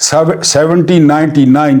1799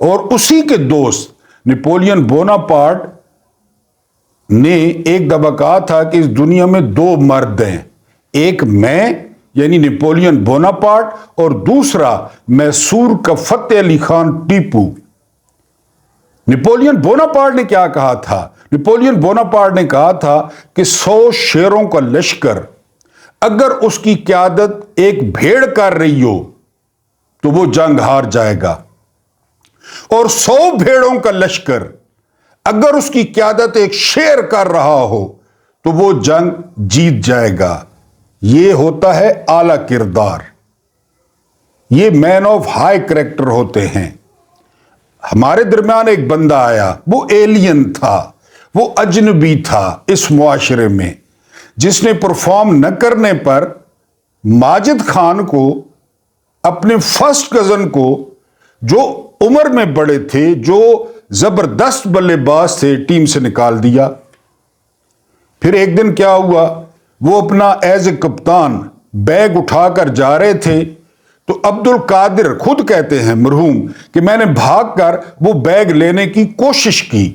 اور اسی کے دوست نپولین بوناپارٹ نے ایک دفعہ کہا تھا کہ اس دنیا میں دو مرد ہیں، ایک میں یعنی نپولین بوناپارٹ اور دوسرا میسور کا فتح علی خان ٹیپو۔ نپولین بوناپارٹ نے کیا کہا تھا؟ نپولین بوناپارٹ نے کہا تھا کہ 100 شیروں کا لشکر اگر اس کی قیادت ایک بھیڑ کر رہی ہو تو وہ جنگ ہار جائے گا، اور 100 بھیڑوں کا لشکر اگر اس کی قیادت ایک شیر کر رہا ہو تو وہ جنگ جیت جائے گا۔ یہ ہوتا ہے اعلی کردار، یہ مین آف ہائی کریکٹر ہوتے ہیں۔ ہمارے درمیان ایک بندہ آیا، وہ ایلین تھا، وہ اجنبی تھا اس معاشرے میں، جس نے پرفارم نہ کرنے پر ماجد خان کو، اپنے فرسٹ کزن کو، جو عمر میں بڑے تھے، جو زبردست بلے باز تھے، ٹیم سے نکال دیا۔ پھر ایک دن کیا ہوا، وہ اپنا ایز اے کپتان بیگ اٹھا کر جا رہے تھے تو عبد القادر خود کہتے ہیں مرحوم کہ میں نے بھاگ کر وہ بیگ لینے کی کوشش کی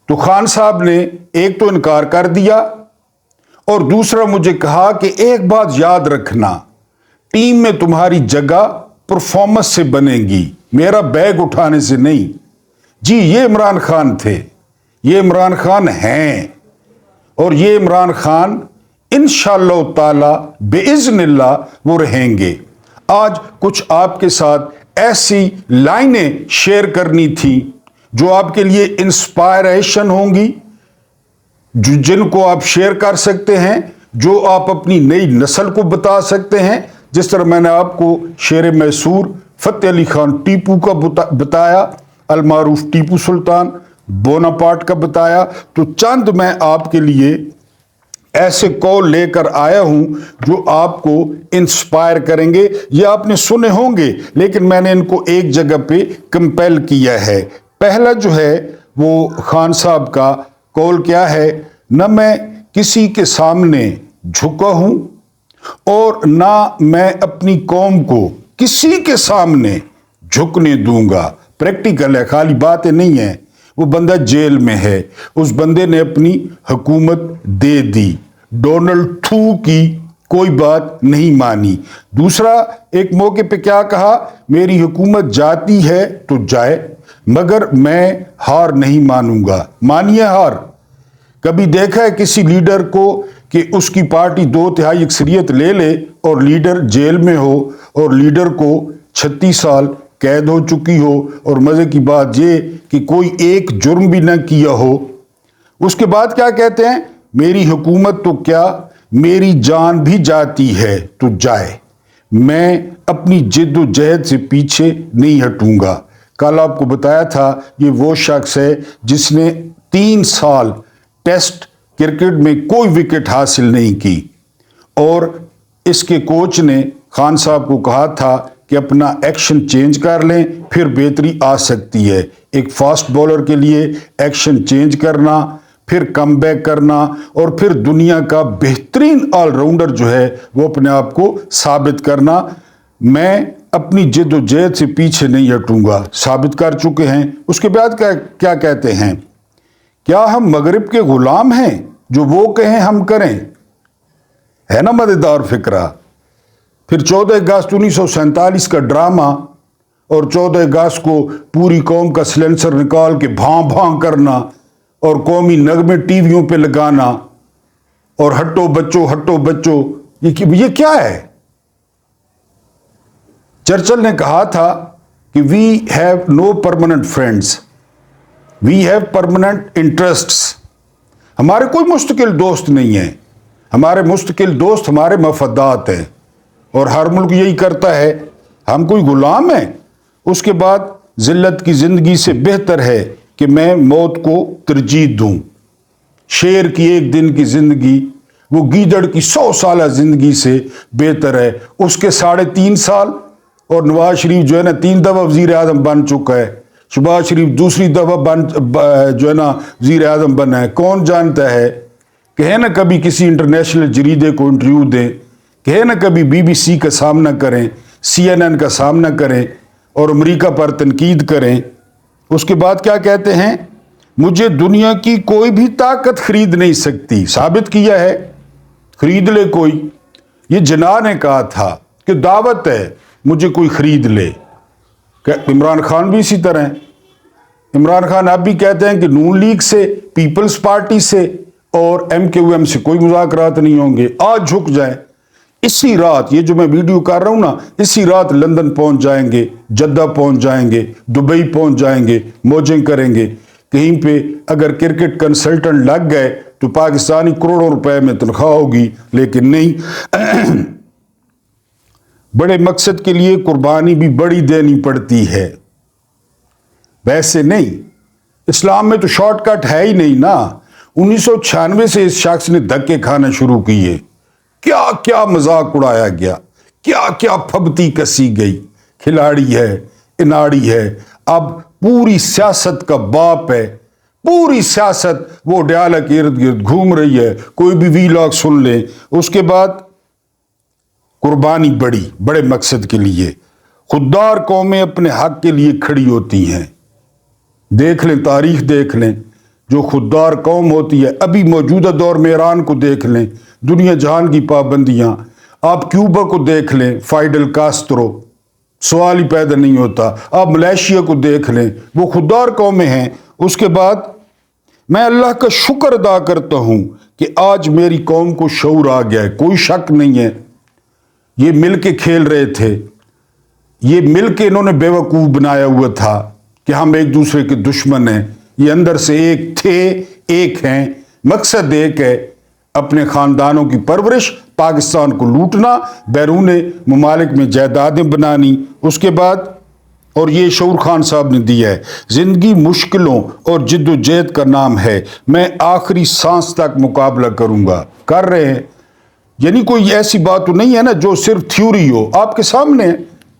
تو خان صاحب نے ایک تو انکار کر دیا اور دوسرا مجھے کہا کہ ایک بات یاد رکھنا، ٹیم میں تمہاری جگہ پرفارمنس سے بنے گی، میرا بیگ اٹھانے سے نہیں۔ جی یہ عمران خان تھے، یہ عمران خان ہیں، اور یہ عمران خان انشاءاللہ تعالی باذن اللہ وہ رہیں گے۔ آج کچھ آپ کے ساتھ ایسی لائنیں شیئر کرنی تھی جو آپ کے لیے انسپائریشن ہوں گی، جن کو آپ شیئر کر سکتے ہیں، جو آپ اپنی نئی نسل کو بتا سکتے ہیں۔ جس طرح میں نے آپ کو شیر میسور فتح علی خان ٹیپو کا بتایا، المعروف ٹیپو سلطان بوناپارٹ کا بتایا، تو چند میں آپ کے لیے ایسے قول لے کر آیا ہوں جو آپ کو انسپائر کریں گے۔ یہ آپ نے سنے ہوں گے لیکن میں نے ان کو ایک جگہ پہ کمپیل کیا ہے۔ پہلا جو ہے وہ خان صاحب کا قول کیا ہے، نہ میں کسی کے سامنے جھکا ہوں اور نہ میں اپنی قوم کو کسی کے سامنے جھکنے دوں گا۔ پریکٹیکل ہے، خالی باتیں نہیں ہیں۔ وہ بندہ جیل میں ہے، اس بندے نے اپنی حکومت دے دی، ڈونلڈ ٹھو کی کوئی بات نہیں مانی۔ دوسرا ایک موقع پہ کیا کہا، میری حکومت جاتی ہے تو جائے مگر میں ہار نہیں مانوں گا۔ مانیے ہار؟ کبھی دیکھا ہے کسی لیڈر کو کہ اس کی پارٹی 2/3 اکثریت لے لے اور لیڈر جیل میں ہو اور لیڈر کو 36 سال قید ہو چکی ہو، اور مزے کی بات یہ کہ کوئی ایک جرم بھی نہ کیا ہو؟ اس کے بعد کیا کہتے ہیں، میری حکومت تو کیا میری جان بھی جاتی ہے تو جائے، میں اپنی جد و جہد سے پیچھے نہیں ہٹوں گا۔ کل آپ کو بتایا تھا یہ وہ شخص ہے جس نے 3 سال ٹیسٹ کرکٹ میں کوئی وکٹ حاصل نہیں کی، اور اس کے کوچ نے خان صاحب کو کہا تھا کہ اپنا ایکشن چینج کر لیں پھر بہتری آ سکتی ہے۔ ایک فاسٹ بولر کے لیے ایکشن چینج کرنا، پھر کم بیک کرنا، اور پھر دنیا کا بہترین آل راؤنڈر جو ہے وہ اپنے آپ کو ثابت کرنا۔ میں اپنی جد و جہد سے پیچھے نہیں ہٹوں گا، ثابت کر چکے ہیں۔ اس کے بعد کیا کہتے ہیں، کیا ہم مغرب کے غلام ہیں، جو وہ کہیں ہم کریں؟ ہے نا مزیدار فکرہ۔ پھر 14 اگست 1947 کا ڈرامہ، اور 14 اگست کو پوری قوم کا سلنسر نکال کے بھاں بھاں کرنا اور قومی نغمے ٹی ویوں پہ لگانا اور ہٹو بچو، یہ کیا ہے؟ چرچل نے کہا تھا کہ we have no permanent friends, we have permanent interests. ہمارے کوئی مستقل دوست نہیں ہیں، ہمارے مستقل دوست ہمارے مفادات ہیں، اور ہر ملک یہی کرتا ہے۔ ہم کوئی غلام ہیں؟ اس کے بعد ذلت کی زندگی سے بہتر ہے کہ میں موت کو ترجیح دوں۔ شیر کی 1 دن کی زندگی وہ گیدڑ کی 100 سالہ زندگی سے بہتر ہے۔ اس کے 3.5 سال، اور نواز شریف جو ہے نا 3 دفعہ وزیر اعظم بن چکا ہے، شہباز شریف دوسری دفعہ جو ہے نا وزیر اعظم بنا ہے۔ کون جانتا ہے، کہیں نہ کبھی کسی انٹرنیشنل جریدے کو انٹرویو دیں، کہیں نہ کبھی BBC کا سامنا کریں، CNN کا سامنا کریں، اور امریکہ پر تنقید کریں. اس کے بعد کیا کہتے ہیں؟ مجھے دنیا کی کوئی بھی طاقت خرید نہیں سکتی. ثابت کیا ہے، خرید لے کوئی. یہ جناح نے کہا تھا کہ دعوت ہے مجھے کوئی خرید لے. عمران خان بھی اسی طرح ہیں. عمران خان اب بھی کہتے ہیں کہ نون لیگ سے، پیپلز پارٹی سے اور MQM سے کوئی مذاکرات نہیں ہوں گے. آج جھک جائیں. اسی رات، یہ جو میں ویڈیو کر رہا ہوں نا، اسی رات لندن پہنچ جائیں گے، جدہ پہنچ جائیں گے، دبئی پہنچ جائیں گے، موجیں کریں گے. کہیں پہ اگر کرکٹ کنسلٹنٹ لگ گئے تو پاکستانی کروڑوں روپے میں تنخواہ ہوگی، لیکن نہیں. بڑے مقصد کے لیے قربانی بھی بڑی دینی پڑتی ہے. ویسے نہیں، اسلام میں تو شارٹ کٹ ہے ہی نہیں نا. 1996 سے اس شخص نے دھکے کھانا شروع کیے. کیا کیا مذاق اڑایا گیا، کیا کیا پھبتی کسی گئی. کھلاڑی ہے، اناڑی ہے، اب پوری سیاست کا باپ ہے. پوری سیاست وہ ڈیالہ کے ارد گرد گھوم رہی ہے. کوئی بھی ویلاگ سن لیں. اس کے بعد قربانی بڑے مقصد کے لیے. خوددار قومیں اپنے حق کے لیے کھڑی ہوتی ہیں. دیکھ لیں، تاریخ دیکھ لیں. جو خوددار قوم ہوتی ہے، ابھی موجودہ دور میں ایران کو دیکھ لیں، دنیا جہان کی پابندیاں. آپ کیوبا کو دیکھ لیں، فائیڈل کاسترو، سوال ہی پیدا نہیں ہوتا. آپ ملیشیا کو دیکھ لیں، وہ خوددار قومیں ہیں. اس کے بعد میں اللہ کا شکر ادا کرتا ہوں کہ آج میری قوم کو شعور آ گیا ہے. کوئی شک نہیں ہے. یہ مل کے کھیل رہے تھے، یہ مل کے انہوں نے بیوقوف بنایا ہوا تھا کہ ہم ایک دوسرے کے دشمن ہیں. یہ اندر سے ایک تھے، ایک ہیں. مقصد ایک ہے، اپنے خاندانوں کی پرورش، پاکستان کو لوٹنا، بیرون ممالک میں جائیدادیں بنانی. اس کے بعد، اور یہ شعور خان صاحب نے دیا ہے، زندگی مشکلوں اور جد و جہد کا نام ہے، میں آخری سانس تک مقابلہ کروں گا. کر رہے ہیں. یعنی کوئی ایسی بات تو نہیں ہے نا جو صرف تھیوری ہو. آپ کے سامنے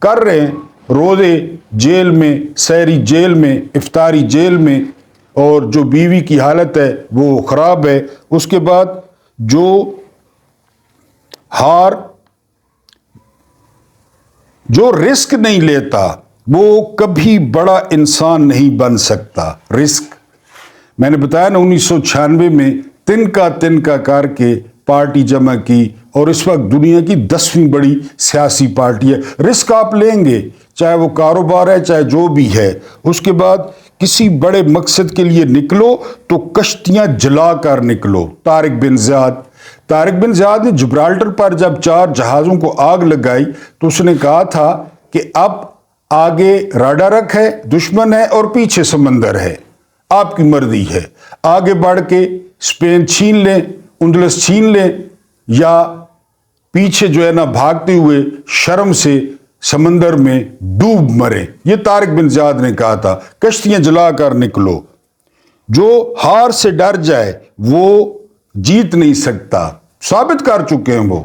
کر رہے ہیں. روزے جیل میں، سحری جیل میں، افطاری جیل میں، اور جو بیوی کی حالت ہے وہ خراب ہے. اس کے بعد جو جو رسک نہیں لیتا وہ کبھی بڑا انسان نہیں بن سکتا. رسک، میں نے بتایا نا، 1996 میں تنکا کر کے پارٹی جمع کی، اور اس وقت دنیا کی 10ویں بڑی سیاسی پارٹی ہے. رسک آپ لیں گے، چاہے وہ کاروبار ہے، چاہے جو بھی ہے. اس کے بعد کسی بڑے مقصد کے لیے نکلو تو کشتیاں جلا کر نکلو. طارق بن زیاد نے جبرالٹر پر جب 4 جہازوں کو آگ لگائی تو اس نے کہا تھا کہ اب آگے راڈارک ہے، دشمن ہے، اور پیچھے سمندر ہے. آپ کی مرضی ہے، آگے بڑھ کے اسپین چھین لیں، اندلس چھین لیں، یا پیچھے جو ہے نا بھاگتے ہوئے شرم سے سمندر میں ڈوب مرے. یہ طارق بن زیاد نے کہا تھا. کشتیاں جلا کر نکلو. جو ہار سے ڈر جائے وہ جیت نہیں سکتا. ثابت کر چکے ہیں. وہ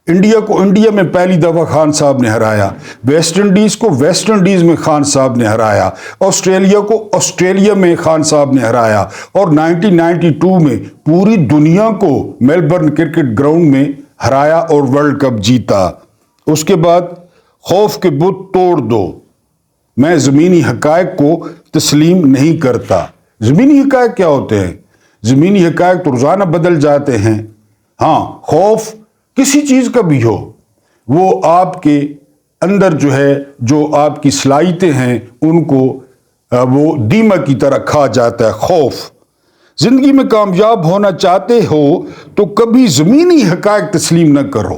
انڈیا کو انڈیا میں پہلی دفعہ خان صاحب نے ہرایا، ویسٹ انڈیز کو ویسٹ انڈیز میں خان صاحب نے ہرایا، آسٹریلیا کو آسٹریلیا میں خان صاحب نے ہرایا، اور 1992 میں پوری دنیا کو میلبرن کرکٹ گراؤنڈ میں ہرایا اور ورلڈ کپ جیتا. اس کے بعد خوف کے بت توڑ دو. میں زمینی حقائق کو تسلیم نہیں کرتا. زمینی حقائق کیا ہوتے ہیں؟ زمینی حقائق تو روزانہ بدل جاتے ہیں. ہاں، خوف کسی چیز کا بھی ہو، وہ آپ کے اندر جو ہے، جو آپ کی صلاحیتیں ہیں ان کو وہ دیمک کی طرح کھا جاتا ہے. خوف. زندگی میں کامیاب ہونا چاہتے ہو تو کبھی زمینی حقائق تسلیم نہ کرو.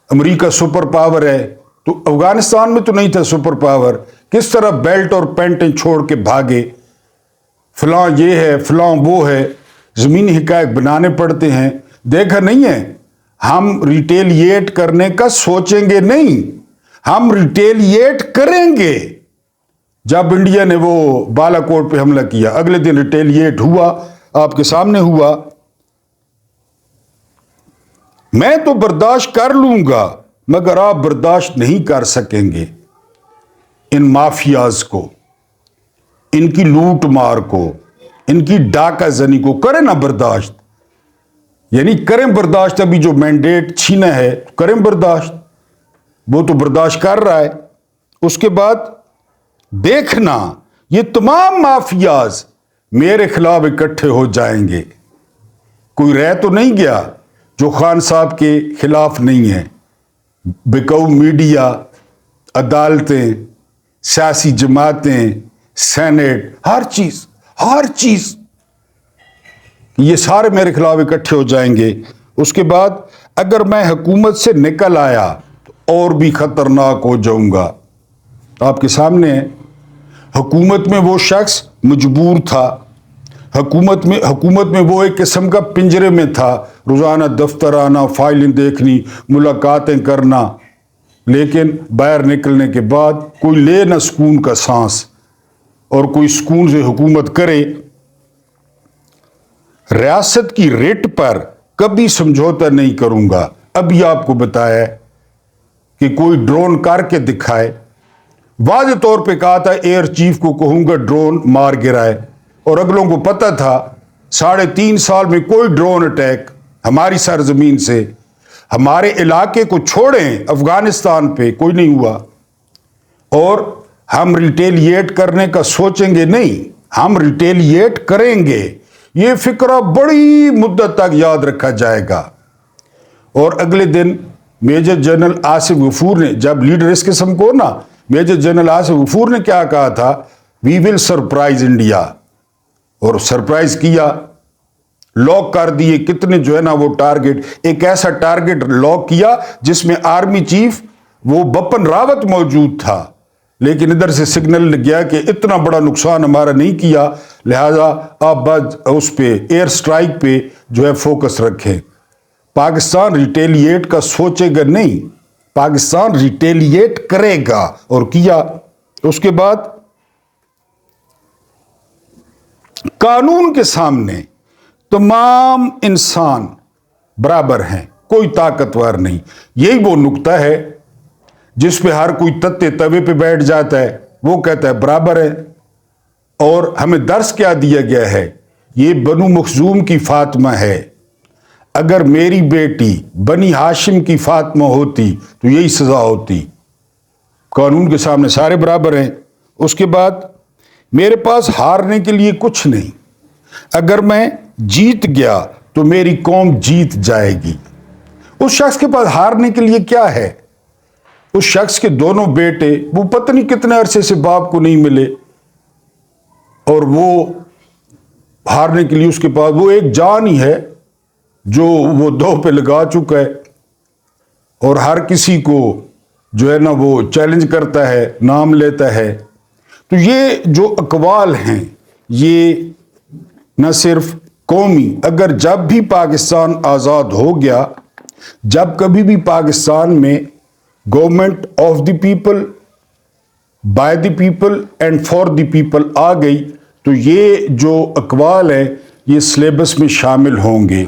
امریکہ سپر پاور ہے تو افغانستان میں تو نہیں تھا سپر پاور. کس طرح بیلٹ اور پینٹیں چھوڑ کے بھاگے، فلاں یہ ہے، فلاں وہ ہے. زمینی حقائق بنانے پڑتے ہیں. دیکھا نہیں ہے، ہم ریٹیلیٹ کرنے کا سوچیں گے نہیں، ہم ریٹیلیٹ کریں گے. جب انڈیا نے وہ بالا کوٹ پہ حملہ کیا، اگلے دن ریٹیلیٹ ہوا، آپ کے سامنے ہوا. میں تو برداشت کر لوں گا، مگر آپ برداشت نہیں کر سکیں گے ان مافیاز کو، ان کی لوٹ مار کو، ان کی ڈاکہ زنی کو. کریں نا برداشت، یعنی کریں برداشت. ابھی جو مینڈیٹ چھینا ہے کریں برداشت، وہ تو برداشت کر رہا ہے. اس کے بعد دیکھنا یہ تمام مافیاز میرے خلاف اکٹھے ہو جائیں گے. کوئی رہ تو نہیں گیا جو خان صاحب کے خلاف نہیں ہے. بکاؤ میڈیا، عدالتیں، سیاسی جماعتیں، سینٹ، ہر چیز یہ سارے میرے خلاف اکٹھے ہو جائیں گے. اس کے بعد اگر میں حکومت سے نکل آیا تو اور بھی خطرناک ہو جاؤں گا. آپ کے سامنے ہے، حکومت میں وہ شخص مجبور تھا، حکومت میں وہ ایک قسم کا پنجرے میں تھا، روزانہ دفتر آنا، فائلیں دیکھنی، ملاقاتیں کرنا، لیکن باہر نکلنے کے بعد کوئی لے نہ سکون کا سانس اور کوئی سکون سے حکومت کرے. ریاست کی ریٹ پر کبھی سمجھوتا نہیں کروں گا. ابھی آپ کو بتایا کہ کوئی ڈرون کر کے دکھائے. واضح طور پہ کہا تھا ایئر چیف کو کہوں گا ڈرون مار گرائے، اور اگلوں کو پتہ تھا 3.5 سال میں کوئی ڈرون اٹیک ہماری سرزمین سے، ہمارے علاقے کو چھوڑیں افغانستان پہ، کوئی نہیں ہوا. اور ہم ریٹیلیٹ کرنے کا سوچیں گے نہیں، ہم ریٹیلیٹ کریں گے. یہ فکرہ بڑی مدت تک یاد رکھا جائے گا. اور اگلے دن میجر جنرل آصف غفور نے، جب لیڈر اس قسم کو نا، میجر جنرل آصف غفور نے کیا کہا تھا، وی ول سرپرائز انڈیا، اور سرپرائز کیا. لاک کر دیے کتنے جو ہے نا وہ ٹارگٹ، ایک ایسا ٹارگٹ لاک کیا جس میں آرمی چیف وہ بپن راوت موجود تھا، لیکن ادھر سے سگنل گیا کہ اتنا بڑا نقصان ہمارا نہیں کیا، لہذا آپ اس پہ ایئر سٹرائک پہ جو ہے فوکس رکھیں. پاکستان ریٹیلیٹ کا سوچے گا نہیں، پاکستان ریٹیلیٹ کرے گا، اور کیا. اس کے بعد قانون کے سامنے تمام انسان برابر ہیں، کوئی طاقتور نہیں. یہی وہ نقطہ ہے جس پہ ہر کوئی تتے توے پہ بیٹھ جاتا ہے، وہ کہتا ہے برابر ہے. اور ہمیں درس کیا دیا گیا ہے، یہ بنو مخزوم کی فاطمہ ہے. اگر میری بیٹی بنی ہاشم کی فاطمہ ہوتی تو یہی سزا ہوتی. قانون کے سامنے سارے برابر ہیں. اس کے بعد میرے پاس ہارنے کے لیے کچھ نہیں، اگر میں جیت گیا تو میری قوم جیت جائے گی. اس شخص کے پاس ہارنے کے لیے کیا ہے؟ اس شخص کے دونوں بیٹے وہ پتہ نہیں کتنے عرصے سے باپ کو نہیں ملے، اور وہ ہارنے کے لیے اس کے پاس وہ ایک جان ہی ہے جو وہ دو پہ لگا چکا ہے، اور ہر کسی کو جو ہے نا وہ چیلنج کرتا ہے، نام لیتا ہے. تو یہ جو اقوال ہیں یہ نہ صرف قومی، اگر جب بھی پاکستان آزاد ہو گیا، جب کبھی بھی پاکستان میں government of the people, by the people and for the people آ گئی، تو یہ جو اقوال ہیں یہ سلیبس میں شامل ہوں گے،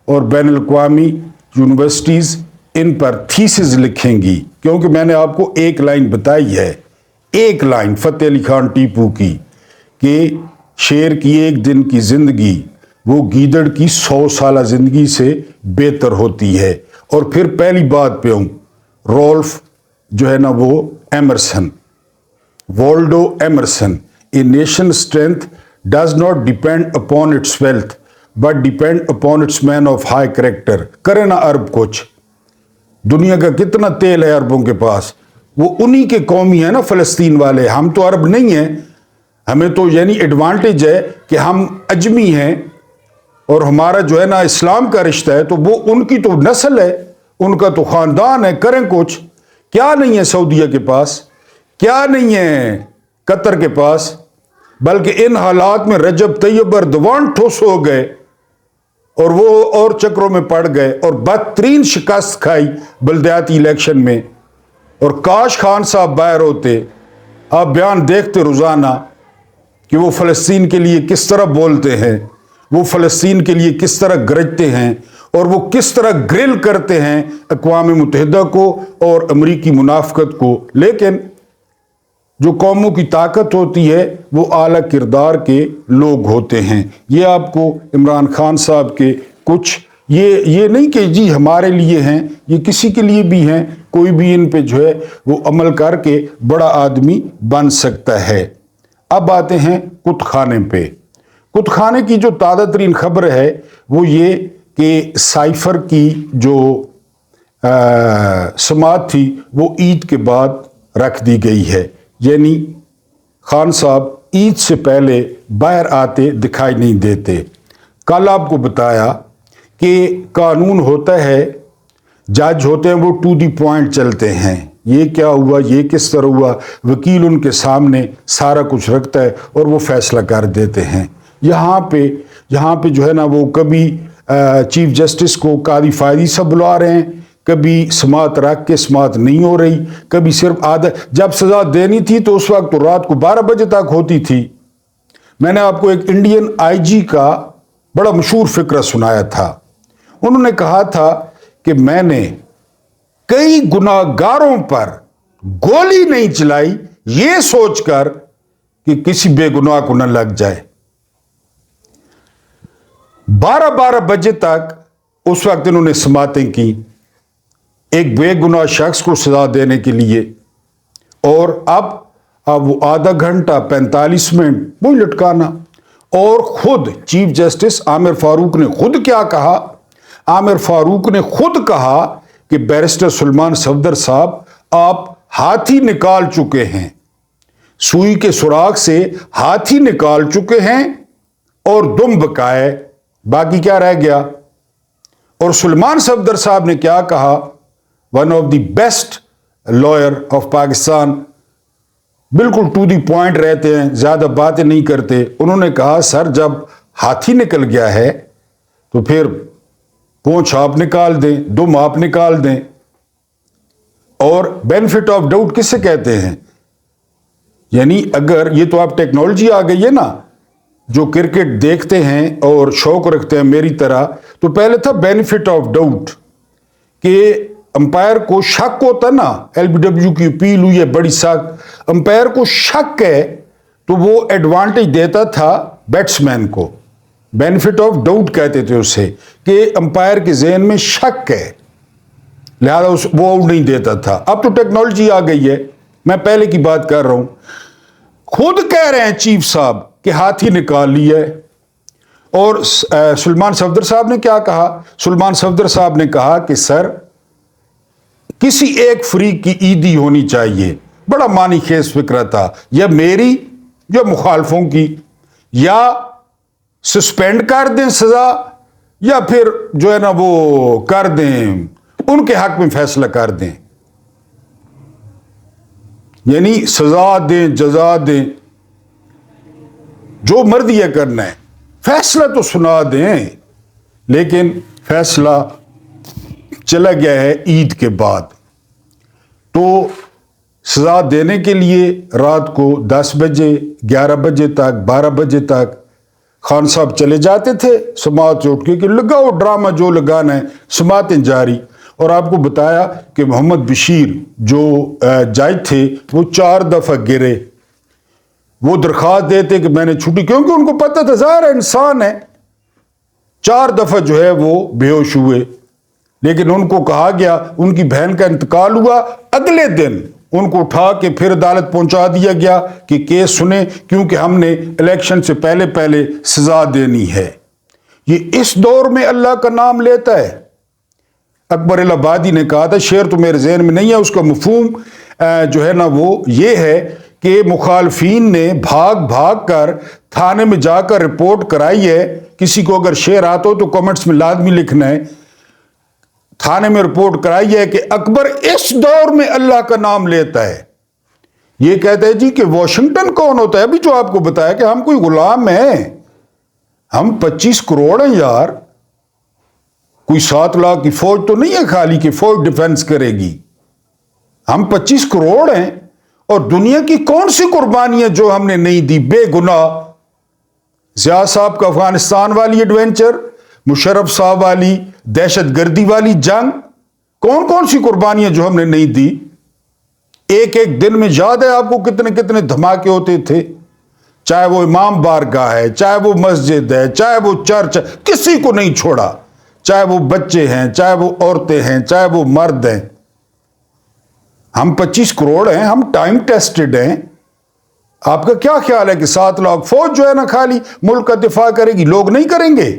اور بین الاقوامی یونیورسٹیز ان پر تھیسز لکھیں گی. کیونکہ میں نے آپ کو ایک لائن بتائی ہے، ایک لائن فتح علی خان ٹیپو کی، کہ شیر کی ایک دن کی زندگی وہ گیدڑ کی 100 سالہ زندگی سے بہتر ہوتی ہے. اور پھر پہلی بات پہ ہوں، رولف جو ہے نا وہ Emerson, Waldo Emerson, a nation strength does not depend upon its wealth but depend upon its men of high character. کرے نا عرب کچھ، دنیا کا کتنا تیل ہے عربوں کے پاس، وہ انہی کے قومی ہیں نا فلسطین والے. ہم تو عرب نہیں ہیں، ہمیں تو یعنی ایڈوانٹیج ہے کہ ہم اجمی ہیں، اور ہمارا جو ہے نا اسلام کا رشتہ ہے، تو وہ ان کی تو نسل ہے، ان کا تو خاندان ہے. کریں کچھ، کیا نہیں ہے سعودیہ کے پاس، کیا نہیں ہے قطر کے پاس، بلکہ ان حالات میں رجب طیب اردوان ٹھوس ہو گئے اور وہ اور چکروں میں پڑ گئے اور بدترین شکست کھائی بلدیاتی الیکشن میں. اور کاش خان صاحب باہر ہوتے. آپ بیان دیکھتے روزانہ کہ وہ فلسطین کے لیے کس طرح بولتے ہیں، وہ فلسطین کے لیے کس طرح گرجتے ہیں، اور وہ کس طرح گرل کرتے ہیں اقوام متحدہ کو اور امریکی منافقت کو. لیکن جو قوموں کی طاقت ہوتی ہے وہ اعلیٰ کردار کے لوگ ہوتے ہیں. یہ آپ کو عمران خان صاحب کے کچھ یہ نہیں کہ جی ہمارے لیے ہیں، یہ کسی کے لیے بھی ہیں. کوئی بھی ان پہ جو ہے وہ عمل کر کے بڑا آدمی بن سکتا ہے۔ اب آتے ہیں کت خانے پہ۔ کت خانے کی جو تازہ ترین خبر ہے وہ یہ کہ سائفر کی جو سماعت تھی وہ عید کے بعد رکھ دی گئی ہے، یعنی خان صاحب عید سے پہلے باہر آتے دکھائی نہیں دیتے۔ کل آپ کو بتایا کہ قانون ہوتا ہے، جج ہوتے ہیں وہ ٹو دی پوائنٹ چلتے ہیں، یہ کیا ہوا، یہ کس طرح ہوا، وکیل ان کے سامنے سارا کچھ رکھتا ہے اور وہ فیصلہ کر دیتے ہیں۔ یہاں پہ جو ہے نا وہ کبھی چیف جسٹس کو قاضی فائدی سے بلا رہے ہیں، کبھی سماعت رکھ کے سماعت نہیں ہو رہی، کبھی صرف آدھا۔ جب سزا دینی تھی تو اس وقت تو رات کو 12 بجے تک ہوتی تھی۔ میں نے آپ کو ایک انڈین آئی جی کا بڑا مشہور فقرہ سنایا تھا۔ انہوں نے کہا تھا کہ میں نے کئی گناہ گاروں پر گولی نہیں چلائی یہ سوچ کر کہ کسی بے گناہ کو نہ لگ جائے۔ 12 بجے تک اس وقت انہوں نے سماعتیں کی ایک بے گناہ شخص کو سزا دینے کے لیے، اور اب وہ آدھا گھنٹہ 45 منٹ وہی لٹکانا۔ اور خود چیف جسٹس عامر فاروق نے خود کیا کہا؟ عامر فاروق نے خود کہا کہ بیرسٹر سلمان صفدر صاحب آپ ہاتھی نکال چکے ہیں، سوئی کے سوراخ سے ہاتھی نکال چکے ہیں اور دم بکائے، باقی کیا رہ گیا؟ اور سلمان صفدر صاحب نے کیا کہا؟ One of the best lawyer of Pakistan, بالکل ٹو دی پوائنٹ رہتے ہیں، زیادہ باتیں نہیں کرتے۔ انہوں نے کہا سر جب ہاتھی نکل گیا ہے تو پھر پونچھ آپ نکال دیں، دم آپ نکال دیں۔ اور بینیفٹ آف ڈاؤٹ کس سے کہتے ہیں؟ یعنی اگر یہ تو آپ ٹیکنالوجی آ گئی ہے نا، جو کرکٹ دیکھتے ہیں اور شوق رکھتے ہیں میری طرح، تو پہلے تھا بینیفٹ آف ڈاؤٹ کہ امپائر کو شک ہوتا نا، ایل بی ڈبلیو کی اپیل ہوئی ہے بڑی سخت، امپائر کو شک ہے تو وہ ایڈوانٹیج دیتا تھا بیٹسمین کو، بینیفٹ آف ڈاؤٹ کہتے تھے اسے، کہ امپائر کے ذہن میں شک ہے لہذا وہ آؤٹ نہیں دیتا تھا۔ اب تو ٹیکنالوجی آ گئی ہے، میں پہلے کی بات کر رہا ہوں۔ خود کہہ رہے ہیں چیف صاحب کہ ہاتھی نکال لی ہے۔ اور سلمان صفدر صاحب نے کیا کہا؟ سلمان صفدر صاحب نے کہا کہ سر کسی ایک فریق کی عیدی ہونی چاہیے، بڑا معنی خیز فکرہ تھا، یا میری یا مخالفوں کی، یا سسپینڈ کر دیں سزا، یا پھر جو ہے نا وہ کر دیں ان کے حق میں فیصلہ کر دیں، یعنی سزا دیں جزا دیں، جو مرضی ہے کرنا ہے، فیصلہ تو سنا دیں۔ لیکن فیصلہ چلا گیا ہے عید کے بعد، تو سزا دینے کے لیے رات کو 10 بجے 11 بجے تک 12 بجے تک خان صاحب چلے جاتے تھے سماعت سے اٹھ کے کہ لگاؤ ڈرامہ جو لگانا ہے، سماعتیں جاری۔ اور آپ کو بتایا کہ محمد بشیر جو جج تھے وہ 4 دفعہ گرے، وہ درخواست دیتے کہ میں نے چھٹی، کیونکہ ان کو پتہ تھا ظاہر انسان ہے، 4 دفعہ جو ہے وہ بے ہوش ہوئے۔ لیکن ان کو کہا گیا، ان کی بہن کا انتقال ہوا، اگلے دن ان کو اٹھا کے پھر عدالت پہنچا دیا گیا کہ کیس سنیں، کیونکہ ہم نے الیکشن سے پہلے سزا دینی ہے۔ یہ اس دور میں اللہ کا نام لیتا ہے۔ اکبر الہ آبادی نے کہا تھا، شعر تو میرے ذہن میں نہیں ہے، اس کا مفہوم جو ہے نا وہ یہ ہے کہ مخالفین نے بھاگ کر تھانے میں جا کر رپورٹ کرائی ہے۔ کسی کو اگر شعر آتا ہو تو کمنٹس میں لازمی لکھنا ہے۔ تھانے میں رپورٹ کرائی ہے کہ اکبر اس دور میں اللہ کا نام لیتا ہے۔ یہ کہتا ہے جی کہ واشنگٹن کون ہوتا ہے؟ ابھی جو آپ کو بتایا کہ ہم کوئی غلام ہیں، ہم 25 کروڑ ہیں یار، کوئی 7 لاکھ کی فوج تو نہیں ہے خالی کہ فوج ڈیفنس کرے گی، ہم 25 کروڑ ہیں۔ اور دنیا کی کون سی قربانیاں جو ہم نے نہیں دی بے گناہ؟ ضیاء صاحب کا افغانستان والی ایڈوینچر، مشرف صاحب والی دہشت گردی والی جنگ، کون سی قربانیاں جو ہم نے نہیں دی؟ ایک دن میں یاد ہے آپ کو کتنے دھماکے ہوتے تھے، چاہے وہ امام بارگاہ ہے، چاہے وہ مسجد ہے، چاہے وہ چرچ ہے، کسی کو نہیں چھوڑا، چاہے وہ بچے ہیں، چاہے وہ عورتیں ہیں، چاہے وہ مرد ہیں۔ ہم 25 کروڑ ہیں, ہم ٹائم ٹیسٹڈ ہیں. آپ کا کیا خیال ہے کہ 7 لاکھ فوج جو ہے نا خالی ملک کا دفاع کرے گی؟ لوگ نہیں کریں گے؟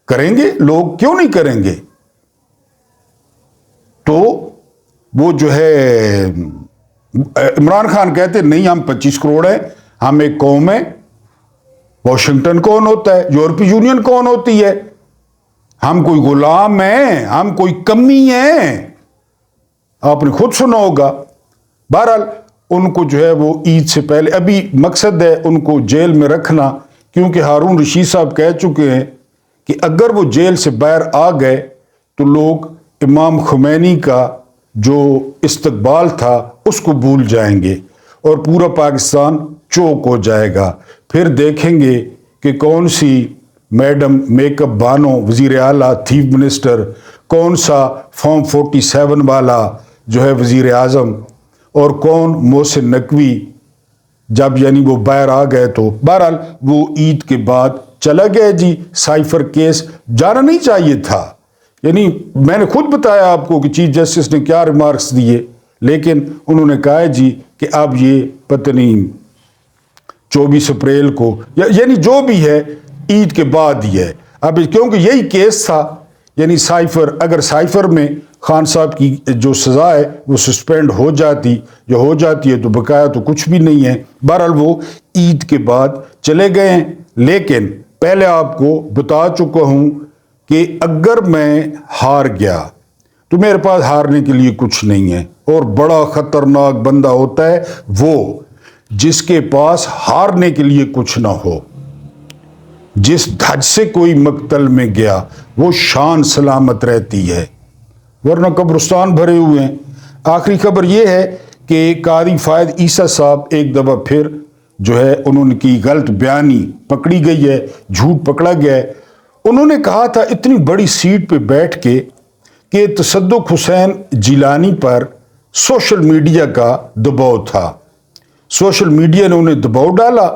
کریں گے لوگ, کیوں نہیں کریں گے؟ تو وہ جو ہے عمران خان کہتے نہیں ہم 25 کروڑ ہیں, ہم ایک قوم ہے. واشنگٹن کون ہوتا ہے؟ یورپی یونین کون ہوتی ہے؟ ہم کوئی غلام ہیں؟ ہم کوئی کمی ہیں؟ آپ نے خود سنا ہوگا. بہرحال ان کو جو ہے وہ عید سے پہلے, ابھی مقصد ہے ان کو جیل میں رکھنا, کیونکہ ہارون رشید صاحب کہہ چکے ہیں کہ اگر وہ جیل سے باہر آ گئے تو لوگ امام خمینی کا جو استقبال تھا اس کو بھول جائیں گے اور پورا پاکستان چوک ہو جائے گا. پھر دیکھیں گے کہ کون سی میڈم میک اپ بانو وزیر اعلیٰ چیف منسٹر, کون سا فارم 47 والا جو ہے وزیر اعظم, اور کون محسن نقوی جب یعنی وہ باہر آ گئے. تو بہرحال وہ عید کے بعد چلا گیا جی. سائفر کیس جانا نہیں چاہیے تھا, یعنی میں نے خود بتایا آپ کو کہ چیف جسٹس نے کیا ریمارکس دیے, لیکن انہوں نے کہا جی کہ اب یہ پتہ نہیں 24 اپریل کو یعنی جو بھی ہے عید کے بعد ہی ہے. اب کیونکہ یہی کیس تھا, یعنی سائفر, اگر سائفر میں خان صاحب کی جو سزا ہے وہ سسپینڈ ہو جاتی یا ہو جاتی ہے تو بقایا تو کچھ بھی نہیں ہے. بہرحال وہ عید کے بعد چلے گئے ہیں. لیکن پہلے آپ کو بتا چکا ہوں کہ اگر میں ہار گیا تو میرے پاس ہارنے کے لیے کچھ نہیں ہے, اور بڑا خطرناک بندہ ہوتا ہے وہ جس کے پاس ہارنے کے لیے کچھ نہ ہو. جس دھج سے کوئی مقتل میں گیا وہ شان سلامت رہتی ہے, ورنہ قبرستان بھرے ہوئے ہیں. آخری خبر یہ ہے کہ قاضی فائد عیسیٰ صاحب ایک دفعہ پھر جو ہے انہوں نے کی غلط بیانی پکڑی گئی ہے, جھوٹ پکڑا گیا ہے. انہوں نے کہا تھا اتنی بڑی سیٹ پہ بیٹھ کے کہ تصدق حسین جیلانی پر سوشل میڈیا کا دباؤ تھا, سوشل میڈیا نے انہیں دباؤ ڈالا,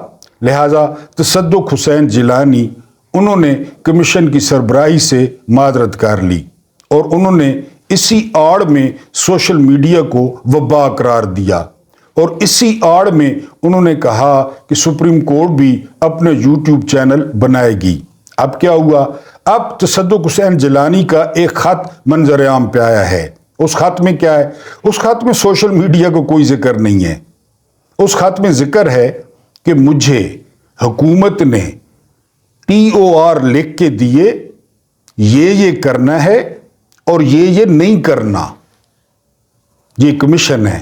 لہذا تصدق حسین جیلانی انہوں نے کمیشن کی سربراہی سے معذرت کر لی, اور انہوں نے اسی آڑ میں سوشل میڈیا کو وبا قرار دیا, اور اسی آڑ میں انہوں نے کہا کہ سپریم کورٹ بھی اپنے یوٹیوب چینل بنائے گی. اب کیا ہوا؟ اب تصدق حسین جیلانی کا ایک خط منظر عام پہ آیا ہے. اس خط میں کیا ہے؟ اس خط میں سوشل میڈیا کو کوئی ذکر نہیں ہے. اس خط میں ذکر ہے کہ مجھے حکومت نے TOR لکھ کے دیے, یہ کرنا ہے اور یہ نہیں کرنا, یہ کمیشن ہے.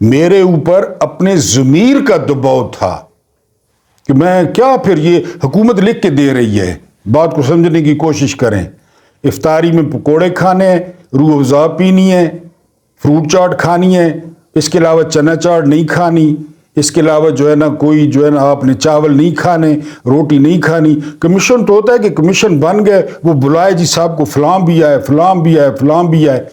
میرے اوپر اپنے ضمیر کا دباؤ تھا کہ میں کیا, پھر یہ حکومت لکھ کے دے رہی ہے. بات کو سمجھنے کی کوشش کریں. افطاری میں پکوڑے کھانے ہیں, روح افزا پینی ہے, فروٹ چاٹ کھانی ہے, اس کے علاوہ چنا چاٹ نہیں کھانی, اس کے علاوہ جو ہے نا کوئی جو ہے نا آپ نے چاول نہیں کھانے, روٹی نہیں کھانی. کمیشن تو ہوتا ہے کہ کمیشن بن گئے, وہ بلائے جی صاحب کو فلاں بھی آئے, فلاں بھی آئے, فلاں بھی آئے.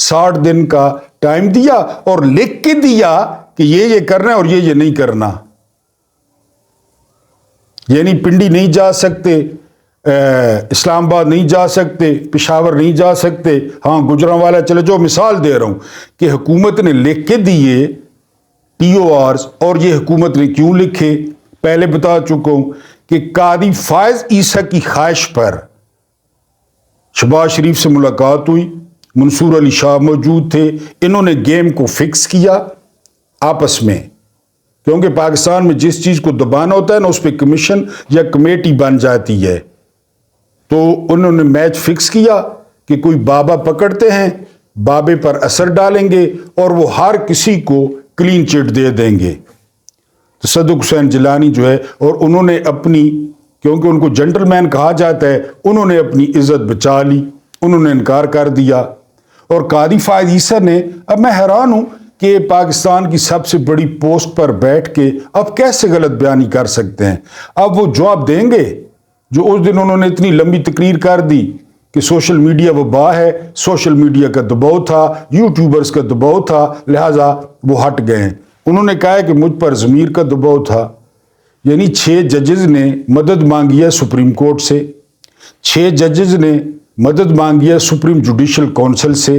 60 دن کا ٹائم دیا اور لکھ کے دیا کہ یہ کرنا ہے اور یہ نہیں کرنا. یعنی پنڈی نہیں جا سکتے, اسلام آباد نہیں جا سکتے, پشاور نہیں جا سکتے, ہاں گجرانوالا چلے جاؤ. مثال دے رہا ہوں کہ حکومت نے لکھ کے دیے TORs, اور یہ حکومت نے کیوں لکھے پہلے بتا چکا ہوں کہ قاضی فائز عیسیٰ کی خواہش پر شہباز شریف سے ملاقات ہوئی, منصور علی شاہ موجود تھے, انہوں نے گیم کو فکس کیا آپس میں, کیونکہ پاکستان میں جس چیز کو دبانا ہوتا ہے نا اس پہ کمیشن یا کمیٹی بن جاتی ہے. تو انہوں نے میچ فکس کیا کہ کوئی بابا پکڑتے ہیں, بابے پر اثر ڈالیں گے اور وہ ہر کسی کو کلین چٹ دے دیں گے. تصدق حسین جیلانی جو ہے, اور انہوں نے اپنی, کیونکہ ان کو جنٹل مین کہا جاتا ہے, انہوں نے اپنی عزت بچا لی, انہوں نے انکار کر دیا. اور قاضی فائز عیسیٰ نے, اب میں حیران ہوں کہ پاکستان کی سب سے بڑی پوسٹ پر بیٹھ کے اب کیسے غلط بیانی کر سکتے ہیں. اب وہ جواب دیں گے جو اس دن انہوں نے اتنی لمبی تقریر کر دی کہ سوشل میڈیا وبا ہے, سوشل میڈیا کا دباؤ تھا, یوٹیوبرز کا دباؤ تھا, لہٰذا وہ ہٹ گئے ہیں. انہوں نے کہا ہے کہ مجھ پر ضمیر کا دباؤ تھا. یعنی 6 ججز نے مدد مانگی ہے سپریم کورٹ سے, 6 ججز نے مدد مانگی ہے سپریم جوڈیشل کونسل سے,